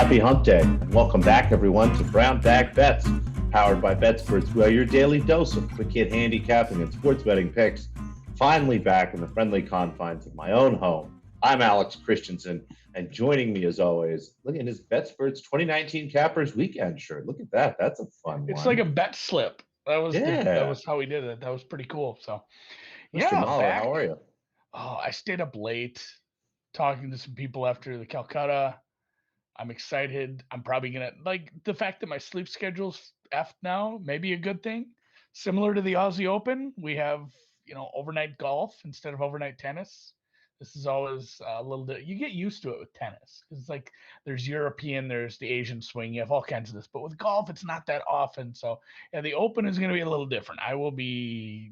Happy Hump Day, and welcome back, everyone, to Brown Bag Bets, powered by BETSPERTS. We are your daily dose of quick hit handicapping and sports betting picks. Finally back in the friendly confines of my own home. I'm Alex Christenson, and joining me as always, look at his BETSPERTS 2019 Cappers Weekend shirt. Look at that. That's a fun one. It's like a bet slip. That Yeah. was how we did it. That was pretty cool. So Mr. yeah, Molitor, back. how are you? Oh, I stayed up late talking to some people after the Calcutta. I'm excited. I'm probably gonna like the fact that my sleep schedule's effed now, maybe a good thing. Similar to the Aussie Open, we have, overnight golf instead of overnight tennis. This is always a little bit, you get used to it with tennis because it's like there's European, there's the Asian swing, you have all kinds of this. But with golf, it's not that often. So, yeah, the Open is going to be a little different. I will be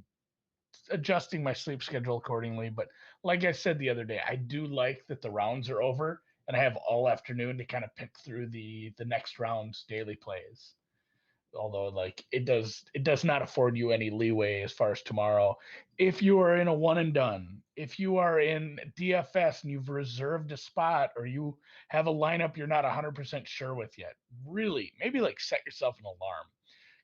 adjusting my sleep schedule accordingly. But like I said the other day, I do like that the rounds are over and I have all afternoon to kind of pick through the next round's daily plays. Although like it does not afford you any leeway as far as tomorrow. If you are in a one and done, if you are in DFS and you've reserved a spot or you have a lineup you're not 100% sure with yet, really maybe like set yourself an alarm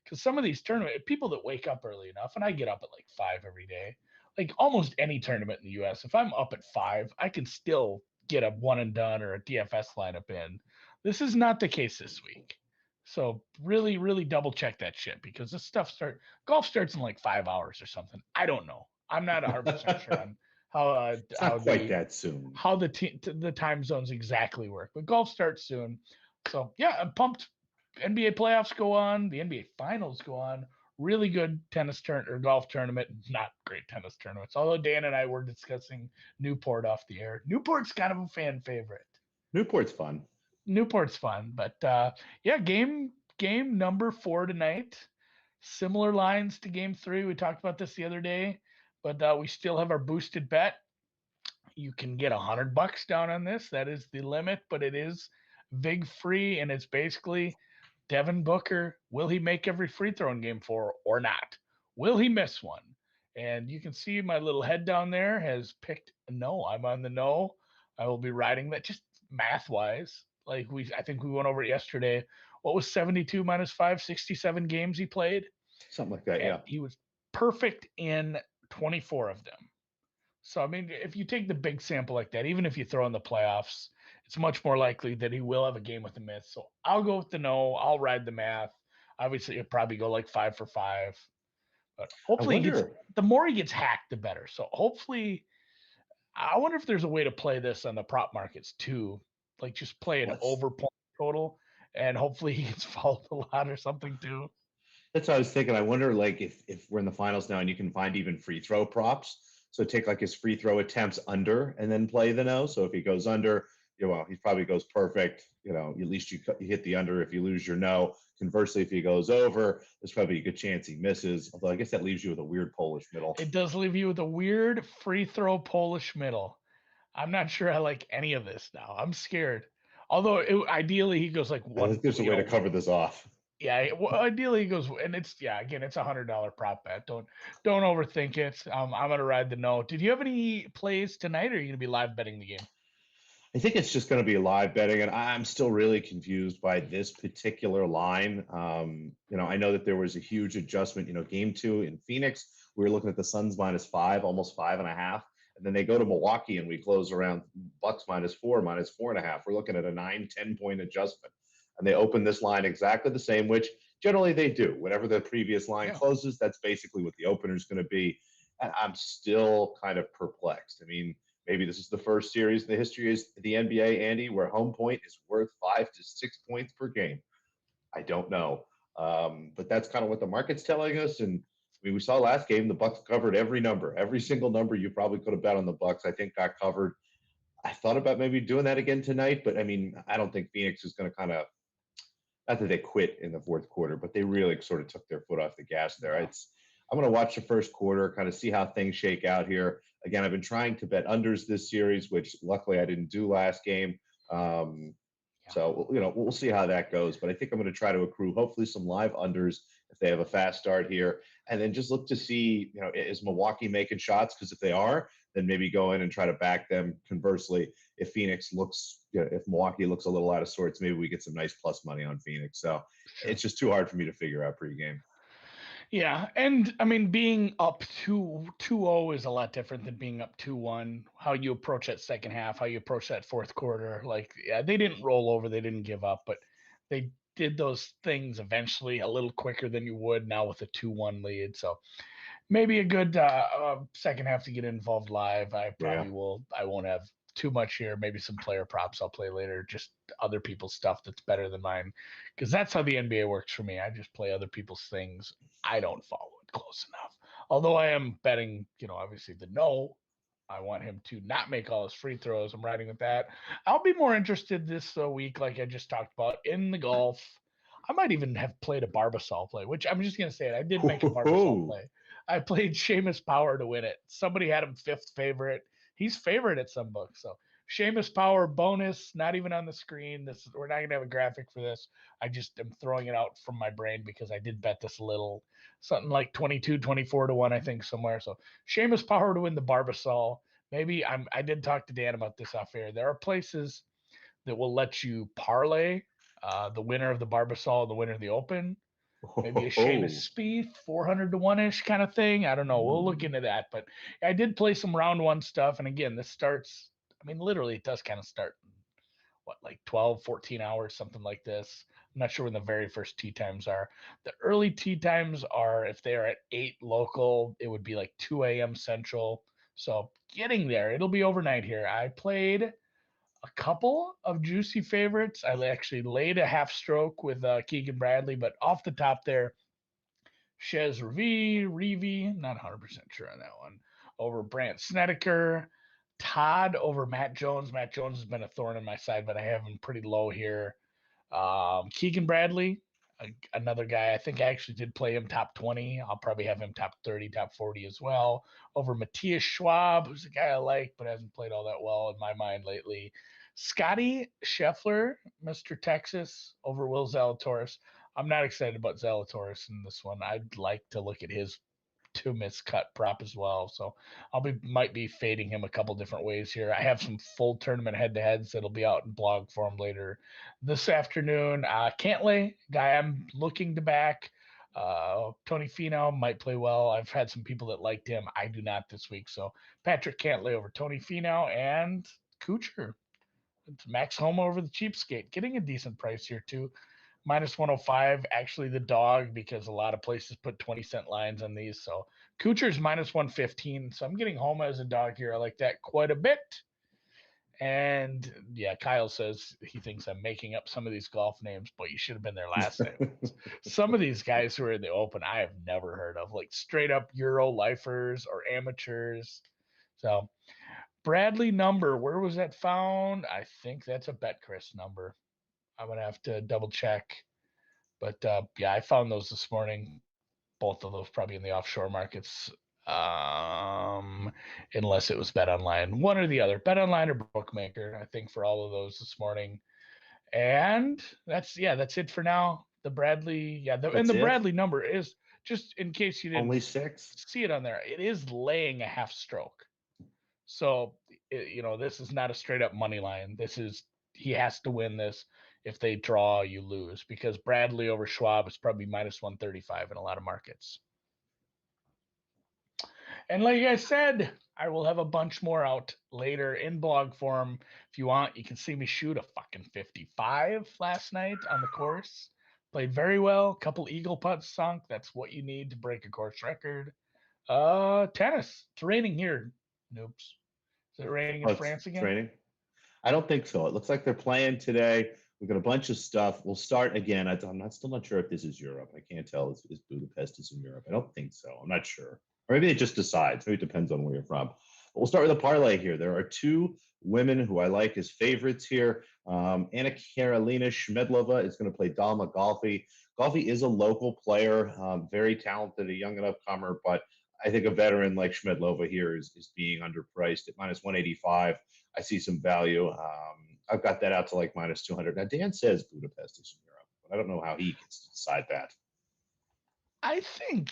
because some of these tournament people that wake up early enough, and I get up at like 5 every day, like almost any tournament in the US, if I'm up at 5 I can still get a one and done or a DFS lineup in. This is not the case this week, so really really double check that shit because this stuff golf starts in like 5 hours or something. I don't know, I'm not 100% sure on how It's not quite that soon. the time zones exactly work, but golf starts soon. So yeah, I'm pumped. NBA playoffs go on, the NBA finals go on. Really good golf tournament, not great tennis tournaments. Although Dan and I were discussing Newport off the air. Newport's kind of a fan favorite. Newport's fun. Newport's fun, but yeah, game number 4 tonight. Similar lines to game 3. We talked about this the other day, but we still have our boosted bet. You can get $100 down on this. That is the limit, but it is vig free, and it's basically Devin Booker. Will he make every free throw in game 4 or not? Will he miss one? And you can see my little head down there has picked no. I'm on the no. I will be riding that just math wise. I think we went over it yesterday. What was 72 minus 5, 67 games he played? Something like that, And yeah. he was perfect in 24 of them. So I mean, if you take the big sample like that, even if you throw in the playoffs, it's much more likely that he will have a game with a miss. So I'll go with the no. I'll ride the math. Obviously, it'll probably go like 5 for 5, but I hopefully wonder. the more he gets hacked, the better. So hopefully, I wonder if there's a way to play this on the prop markets too, like just play an Let's over point total, and hopefully he gets fouled a lot or something too. That's what I was thinking. I wonder, like, if we're in the finals now and you can find even free throw props. So take like his free throw attempts under and then play the no. So if he goes under, well, he probably goes perfect. At least you hit the under. If you lose your no. Conversely, if he goes over, there's probably a good chance he misses. Although I guess that leaves you with a weird Polish middle. It does leave you with a weird free throw Polish middle. I'm not sure I like any of this now. I'm scared. Although ideally he goes like I think one, there's a way to cover this off. yeah. Well, ideally he goes, and it's yeah. Again, it's $100 prop bet. Don't overthink it. I'm gonna ride the no. Did you have any plays tonight, or are you gonna be live betting the game? I think it's just going to be live betting, and I'm still really confused by this particular line. I know that there was a huge adjustment. Game 2 in Phoenix, we were looking at the Suns -5, almost 5.5, and then they go to Milwaukee, and we close around Bucks -4, -4.5. We're looking at a 9-10 point adjustment, and they open this line exactly the same, which generally they do. Whenever the previous line Yeah. closes, that's basically what the opener is going to be. And I'm still kind of perplexed. I mean, maybe this is the first series in the history of the NBA, Andy, where home point is worth 5 to 6 points per game. I don't know, but that's kind of what the market's telling us. And I mean, we saw last game the Bucks covered every single number you probably could have bet on the Bucks. I think got covered. I thought about maybe doing that again tonight, but I mean, I don't think Phoenix is going to kind of, not that they quit in the fourth quarter, but they really sort of took their foot off the gas there. Yeah. I'm going to watch the first quarter, kind of see how things shake out here. Again, I've been trying to bet unders this series, which luckily I didn't do last game. So we'll see how that goes. But I think I'm going to try to accrue hopefully some live unders if they have a fast start here, and then just look to see, is Milwaukee making shots? Because if they are, then maybe go in and try to back them. Conversely, if if Milwaukee looks a little out of sorts, maybe we get some nice plus money on Phoenix. So Sure. it's just too hard for me to figure out pregame. Yeah, and I mean, being up 2-0 is a lot different than being up 2-1. How you approach that second half, how you approach that fourth quarter. Like, yeah, they didn't roll over, they didn't give up, but they did those things eventually a little quicker than you would now with a 2-1 lead. So maybe a good second half to get involved live. I Yeah. probably will. I won't have too much here. Maybe some player props I'll play later. Just other people's stuff that's better than mine, because that's how the NBA works for me. I just play other people's things. I don't follow it close enough. Although I am betting, obviously the no. I want him to not make all his free throws. I'm riding with that. I'll be more interested this week, like I just talked about, in the golf. I might even have played a Barbasol play, which I'm just going to say it. I did make a Barbasol play. I played Seamus Power to win it. Somebody had him 5th favorite. He's favorite at some books. So Seamus Power bonus, not even on the screen. We're not gonna have a graphic for this. I just am throwing it out from my brain because I did bet this a little, something like 22, 24 to 1, I think, somewhere. So Seamus Power to win the Barbasol. Maybe I did talk to Dan about this off air. There are places that will let you parlay the winner of the Barbasol and the winner of the Open. Maybe a Seamus Spieth 400 to 1-ish kind of thing. I don't know. We'll look into that. But I did play some round 1 stuff. And again, this starts, I mean, literally, it does kind of start, like 12, 14 hours, something like this. I'm not sure when the very first tee times are. The early tee times are, if they are at 8 local, it would be like 2 a.m. Central. So getting there, it'll be overnight here. I played a couple of juicy favorites. I actually laid a half stroke with Keegan Bradley, but off the top there, Chez Reavie, not 100% sure on that one, over Brandt Snedeker. Todd over Matt Jones. Matt Jones has been a thorn in my side, but I have him pretty low here. Keegan Bradley, another guy. I think I actually did play him top 20. I'll probably have him top 30, top 40 as well. Over Matthias Schwab, who's a guy I like, but hasn't played all that well in my mind lately. Scotty Scheffler, Mr. Texas, over Will Zalatoris. I'm not excited about Zalatoris in this one. I'd like to look at his 2 miscut prop as well. So might be fading him a couple different ways here. I have some full tournament head-to-heads that'll be out in blog form later this afternoon. Cantlay, guy I'm looking to back. Tony Finau might play well. I've had some people that liked him. I do not this week. So Patrick Cantlay over Tony Finau and Kuchar. It's Max Homa over the cheapskate, getting a decent price here too. Minus 105, actually the dog, because a lot of places put 20-cent lines on these. So Kuchar's minus 115. So I'm getting Homa as a dog here. I like that quite a bit. And yeah, Kyle says he thinks I'm making up some of these golf names, but you should have been there last time. Some of these guys who are in the Open, I have never heard of, like straight up Euro lifers or amateurs. So Bradley number, where was that found? I think that's a BetCris number. I'm gonna have to double check, but yeah, I found those this morning. Both of those probably in the offshore markets, unless it was Bet Online, one or the other, Bet Online or Bookmaker. I think for all of those this morning, and that's it for now. The Bradley, the Bradley number is, just in case you didn't only 6. see it on there, it is laying a half stroke. So this is not a straight up money line. This is, he has to win this. If they draw, you lose, because Bradley over Schwab is probably minus 135 in a lot of markets. And like I said, I will have a bunch more out later in blog form. If you want, you can see me shoot a fucking 55 last night on the course. Played very well. Couple eagle putts sunk. That's what you need to break a course record. Tennis. It's raining here. Noobs. Is it raining in France again? Raining? I don't think so. It looks like they're playing today. We've got a bunch of stuff. We'll start again. I'm still not sure if this is Europe. I can't tell if Budapest is in Europe. I don't think so. I'm not sure. Or maybe it just decides. Maybe it depends on where you're from. But we'll start with a parlay here. There are 2 women who I like as favorites here. Anna Karolina Schmedlova is going to play Dalma Golfi. Golfi is a local player, very talented, a young enough comer, but I think a veteran like Schmedlova here is being underpriced at minus 185. I see some value. I've got that out to like minus 200. Now, Dan says Budapest is in Europe, but I don't know how he gets to decide that. I think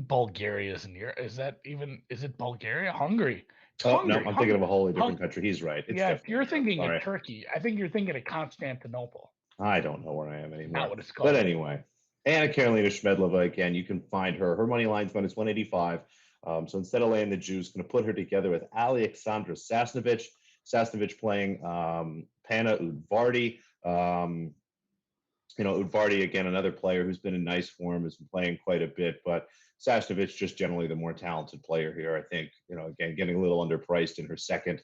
Bulgaria is near. Is it Bulgaria? Hungary. It's Oh no, Hungary. I'm thinking of a wholly different Hung, country. He's right. It's yeah, definitely you're Europe. thinking of Sorry, Turkey. I think you're thinking of Constantinople. I don't know where I am Not anymore. what it's But called. anyway, Anna Karolina Schmedlova again. You can find her. Her money line's minus 185. So instead of laying the juice, going to put her together with Alexandra Sasnovich. Sasnovich playing Panna Udvardy. Udvardy, again, another player who's been in nice form, has been playing quite a bit, but Sasnovich just generally the more talented player here. I think, again, getting a little underpriced in her second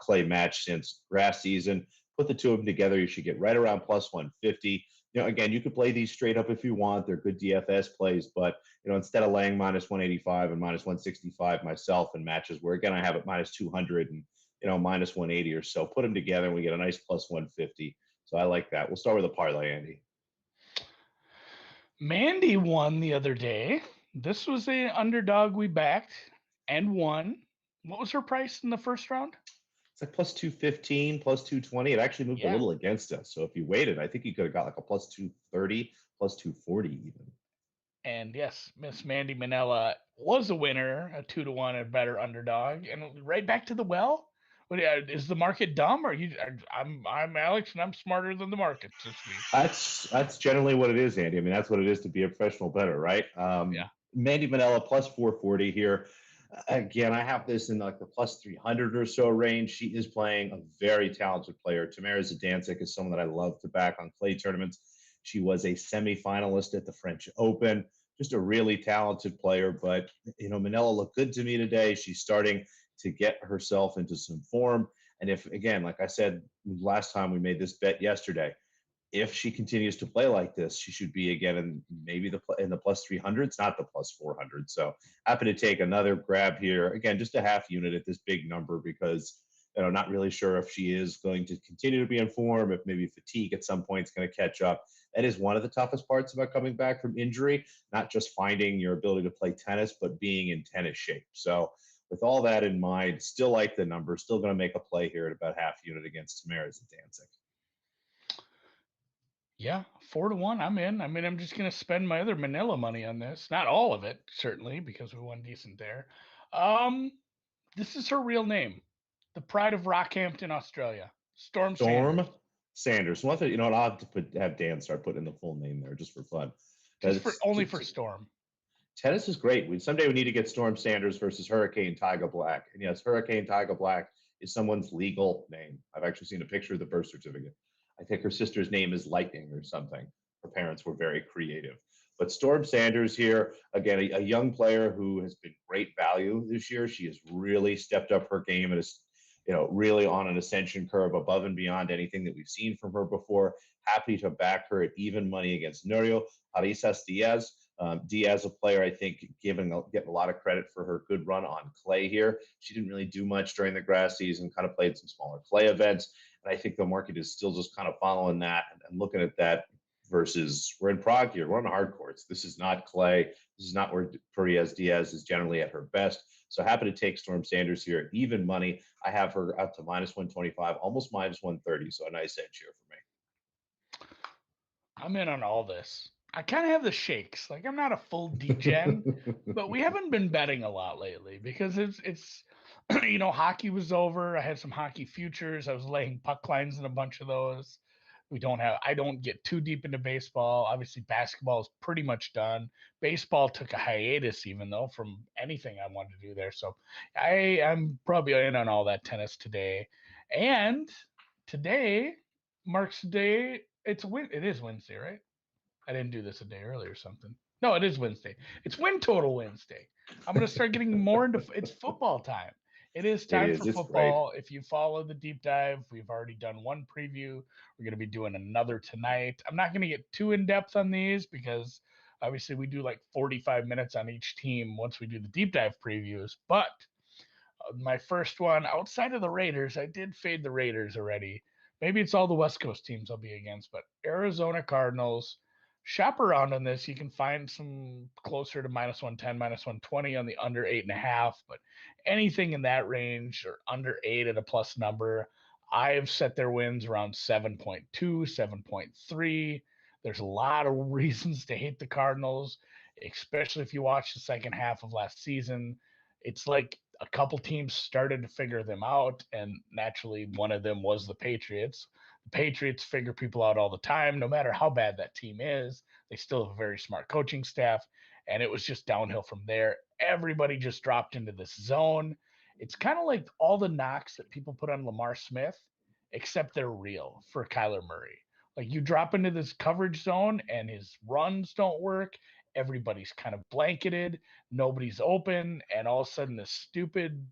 clay match since grass season. Put the two of them together, you should get right around plus 150. Again, you could play these straight up if you want. They're good DFS plays, but, instead of laying minus 185 and minus 165 myself in matches where, again, I have it minus 200 and, minus 180 or so, put them together and we get a nice plus 150. So I like that. We'll start with a parlay, Andy. Mandy won the other day. This was a underdog we backed and won. What was her price in the first round? It's like plus 215, plus 220. It actually moved a Yeah. little against us. So if you waited, I think you could have got like a plus 230, plus 240 even. And yes, Miss Mandy Manella was a winner, a 2-1, a better underdog, and right back to the well. Is the market dumb, or you? I'm Alex, and I'm smarter than the market this week. That's generally what it is, Andy. I mean, that's what it is to be a professional bettor, right? Yeah. Mandy Manella plus 440 here. Again, I have this in like the plus 300 or so range. She is playing a very talented player. Tamara Zidansek is someone that I love to back on clay tournaments. She was a semifinalist at the French Open. Just a really talented player. But, Manella looked good to me today. She's starting to get herself into some form. And if, again, like I said last time we made this bet yesterday, if she continues to play like this, she should be again in maybe in the plus 300s, not the plus 400. So happy to take another grab here. Again, just a half unit at this big number because not really sure if she is going to continue to be in form, if maybe fatigue at some point is going to catch up. That is one of the toughest parts about coming back from injury, not just finding your ability to play tennis, but being in tennis shape. So with all that in mind, still like the number, still going to make a play here at about half unit against Tamara Zidansek. Yeah, 4-1. I'm in. I mean, I'm just gonna spend my other Manila money on this. Not all of it, certainly, because we won decent there. Um, this is her real name, the pride of Rockhampton, Australia, Storm Storm Sanders. Sanders. One thing, I'll have Dan start putting the full name there just for fun. Just for only for Storm. Tennis is great. Someday we need to get Storm Sanders versus Hurricane Tyga Black. And yes, Hurricane Tyga Black is someone's legal name. I've actually seen a picture of the birth certificate. I think her sister's name is Lightning or something. Her parents were very creative. But Storm Sanders here, again, a young player who has been great value this year. She has really stepped up her game and is, really on an ascension curve above and beyond anything that we've seen from her before. Happy to back her at even money against Nurio Arisas Diaz. Diaz, a player, I think, getting a lot of credit for her good run on clay here. She didn't really do much during the grass season, kind of played some smaller clay events. And I think the market is still just kind of following that and looking at that versus we're in Prague here. We're on hard courts. This is not clay. This is not where Perez Diaz is generally at her best. So happy to take Storm Sanders here at even money. I have her up to minus 125, almost minus 130. So a nice edge here for me. I'm in on all this. I kind of have the shakes. Like I'm not a full degen, but we haven't been betting a lot lately because it's hockey was over. I had some hockey futures. I was laying puck lines in a bunch of those. I don't get too deep into baseball. Obviously basketball is pretty much done. Baseball took a hiatus even though from anything I wanted to do there. So I'm probably in on all that tennis today. And today marks the day. It is Wednesday, right? I didn't do this a day earlier or something. No, it is Wednesday. It's Wynn Total Wednesday. I'm going to start getting more into it's football time. It is It time is. for It's great. football. If you follow the deep dive, we've already done one preview. We're going to be doing another tonight. I'm not going to get too in depth on these because obviously we do like 45 minutes on each team once we do the deep dive previews. But my first one outside of the Raiders, I did fade the Raiders already. Maybe it's all the West Coast teams I'll be against, but Arizona Cardinals. Shop around on this. You can find some closer to minus 110, minus 120 on the under 8.5, but anything in that range or under 8 at a plus number, I've set their wins around 7.2, 7.3. There's a lot of reasons to hate the Cardinals, especially if you watch the second half of last season. It's like a couple teams started to figure them out, and naturally, one of them was the Patriots. The Patriots figure people out all the time, no matter how bad that team is. They still have a very smart coaching staff, and it was just downhill from there. Everybody just dropped into this zone. It's kind of like all the knocks that people put on Lamar Smith, except they're real for Kyler Murray. Like you drop into this coverage zone and his runs don't work. Everybody's kind of blanketed. Nobody's open. And all of a sudden, this stupid,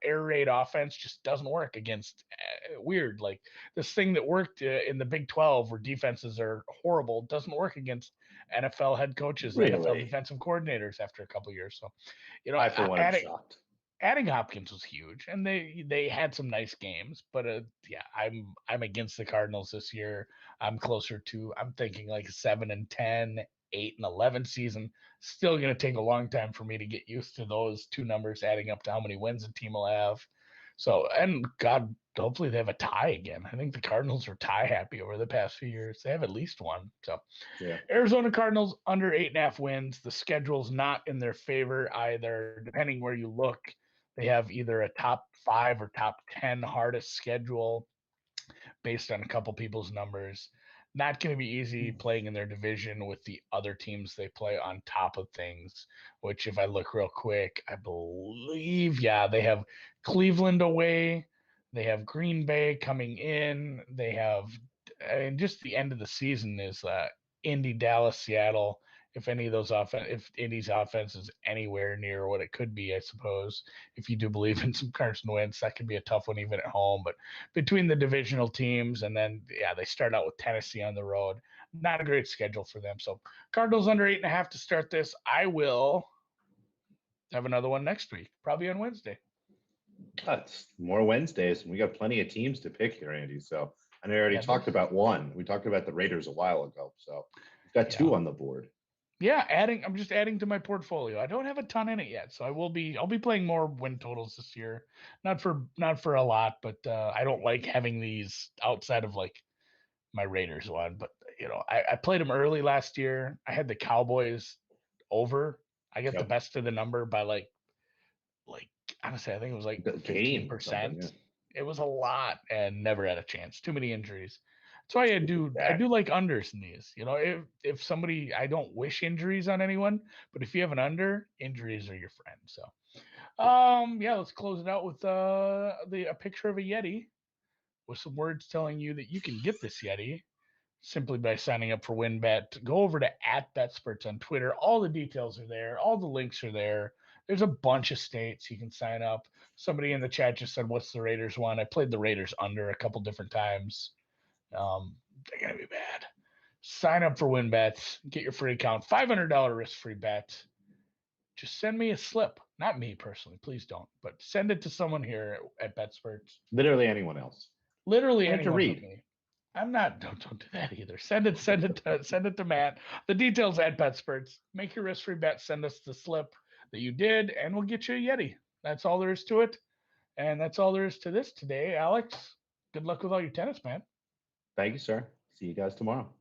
air raid offense just doesn't work against weird. Like this thing that worked in the Big 12 where defenses are horrible doesn't work against NFL head coaches and NFL Really? defensive coordinators after a couple years. So, I, for one, am shocked. adding Hopkins was huge, and they had some nice games. But yeah, I'm against the Cardinals this year. I'm thinking like 7-10, 8-11 season. Still going to take a long time for me to get used to those two numbers adding up to how many wins a team will have. So, and God, hopefully they have a tie again. I think the Cardinals are tie happy over the past few years. They have at least one. So, yeah. Arizona Cardinals under 8.5 wins. The schedule's not in their favor either. Depending where you look, they have either a top 5 or top 10 hardest schedule based on a couple people's numbers. Not going to be easy playing in their division with the other teams they play on top of things, which if I look real quick, I believe, they have Cleveland away. They have Green Bay coming in. They have, and just the end of the season is Indy, Dallas, Seattle. If any of those if Indy's offense is anywhere near what it could be, I suppose, if you do believe in some Carson Wentz, that could be a tough one even at home. But between the divisional teams and then, they start out with Tennessee on the road. Not a great schedule for them. So Cardinals under 8.5 to start this. I will have another one next week, probably on Wednesday. It's more Wednesdays, and we got plenty of teams to pick here, Andy. So I know I already talked about one. We talked about the Raiders a while ago. So we've got two on the board. Yeah, I'm just adding to my portfolio. I don't have a ton in it yet, so I'll be playing more win totals this year. Not for a lot, but I don't like having these outside of like my Raiders one. But I played them early last year. I had the Cowboys over. I got the best of the number by like honestly, I think it was like 15%. It was a lot and never had a chance. Too many injuries. That's why I do like unders in these. If somebody, I don't wish injuries on anyone, but if you have an under, injuries are your friend. So, let's close it out with a picture of a Yeti with some words telling you that you can get this Yeti simply by signing up for WynnBet. Go over to @BETSPERTS on Twitter. All the details are there. All the links are there. There's a bunch of states you can sign up. Somebody in the chat just said, "What's the Raiders one?" I played the Raiders under a couple different times. They're gonna be bad. Sign up for WynnBet. Get your free account. $500 risk-free bet. Just send me a slip. Not me personally, please don't. But send it to someone here at BETSPERTS. Literally anyone else. Literally anyone to read. Me. I'm not. Don't do that either. Send it to Matt. The details at BETSPERTS. Make your risk-free bet. Send us the slip that you did, and we'll get you a Yeti. That's all there is to it, and that's all there is to this today. Alex, good luck with all your tennis, man. Thank you, sir. See you guys tomorrow.